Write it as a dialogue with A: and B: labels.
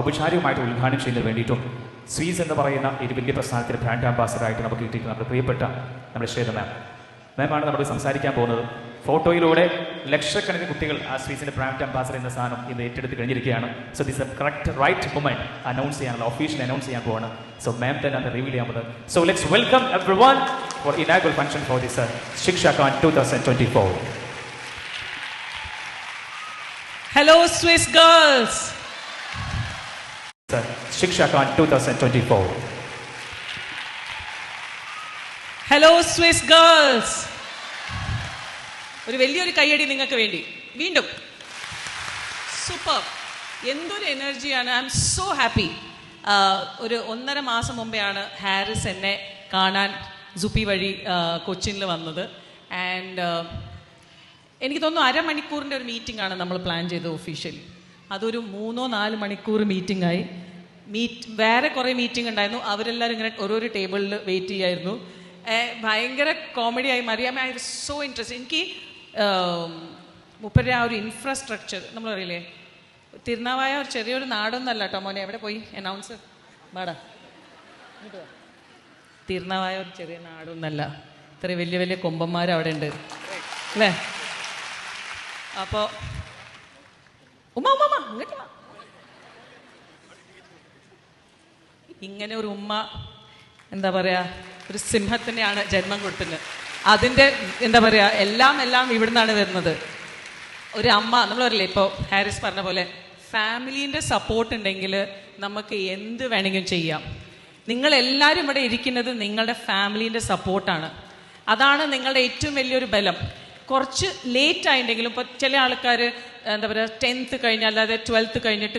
A: ഔപചാരികമായിട്ട് ഉദ്ഘാടനം ചെയ്യുന്നതിന് വേണ്ടിയിട്ടും സ്വീസ് എന്ന് പറയുന്ന ഒരു വലിയ പ്രസ്ഥാനത്തിൻ്റെ ബ്രാൻഡ് അംബാസഡറായിട്ട് നമുക്ക് കിട്ടിയിരിക്കുന്ന നമ്മുടെ പ്രിയപ്പെട്ട നമ്മുടെ ശ്വേത മാമാണ് നമ്മൾ സംസാരിക്കാൻ പോകുന്നത്. ഫോട്ടോയിലൂടെ ലക്ഷക്കണക്കിന് കുട്ടികൾ ആ സ്വീസിന്റെ ബ്രാൻഡ് അംബാസഡർ എന്ന സാധനം ഇന്ന് ഏറ്റെടുത്ത് കഴിഞ്ഞിരിക്കുകയാണ്. So this correct right moment announce ചെയ്യാനുള്ള ഒഫീഷ്യലി അനൗൺസ് ചെയ്യാൻ പോവാണ്. സോ മാം തന്നെ അത് റിവീൽ ചെയ്യാൻ പോകുന്നത്. So let's welcome everyone for inaugural function for this Shikshakan 2024.
B: Hello, Swiss girls.
A: Shikshakan 2024.
B: Hello, Swiss girls. ഒരു വലിയൊരു കയ്യടി നിങ്ങൾക്ക് വേണ്ടി. വീണ്ടും സൂപ്പർ. എന്തൊരു എനർജിയാണ്. I M so happy. ഒരു 1.5 മാസം മുമ്പെയാണ് ഹാരിസ് എന്നെ കാണാൻ സുപ്പി വഴി കൊച്ചിനിൽ വന്നത്. ആൻഡ് എനിക്ക് തോന്നുന്നു 1/2 മണിക്കൂറിൻ്റെ ഒരു മീറ്റിംഗ് ആണ് നമ്മൾ പ്ലാൻ ചെയ്തത് ഒഫീഷ്യലി. അതൊരു 3-4 മണിക്കൂർ മീറ്റിംഗ് ആയി. വേറെ കുറേ മീറ്റിംഗ് ഉണ്ടായിരുന്നു. അവരെല്ലാവരും ഇങ്ങനെ ഓരോരോ ടേബിളിൽ വെയിറ്റ് ചെയ്യായിരുന്നു. ഭയങ്കര കോമഡിയായി മാറി. I was so interest. എനിക്ക് മുപ്പര ആ ഒരു ഇൻഫ്രാസ്ട്രക്ചർ നമ്മൾ അറിയില്ലേ, തിരുനാവായ ഒരു ചെറിയൊരു നാടൊന്നല്ല കേട്ടോ മോനെ. എവിടെ പോയി അനൗൺസ് വാടാ. തിരുനാവായ ഒരു ചെറിയ നാടൊന്നല്ല. ഇത്ര വലിയ വലിയ കൊമ്പന്മാർ അവിടെ ഉണ്ട് അല്ലേ. അപ്പോൾ ഉമ്മ ഇങ്ങോട്ട് ഇങ്ങനെ ഒരു ഉമ്മ എന്താ പറയുക, ഒരു സിംഹത്തിനെയാണ് ജന്മം കൊടുക്കുന്നത്. അതിൻ്റെ എന്താ പറയുക, എല്ലാം ഇവിടുന്നാണ് വരുന്നത്. ഒരു അമ്മ നമ്മൾ പറയില്ലേ, ഇപ്പോൾ ഹാരിസ് പറഞ്ഞ പോലെ ഫാമിലീൻ്റെ സപ്പോർട്ട് ഉണ്ടെങ്കിൽ നമുക്ക് എന്ത് വേണമെങ്കിലും ചെയ്യാം. നിങ്ങളെല്ലാവരും ഇവിടെ ഇരിക്കുന്നത് നിങ്ങളുടെ ഫാമിലീൻ്റെ സപ്പോർട്ടാണ്. അതാണ് നിങ്ങളുടെ ഏറ്റവും വലിയൊരു ബലം. കുറച്ച് ലേറ്റ് ആയിട്ടുണ്ടെങ്കിലും ഇപ്പോൾ ചില ആൾക്കാർ എന്താ പറയുക 10th കഴിഞ്ഞ് അല്ലാതെ 12th കഴിഞ്ഞിട്ട്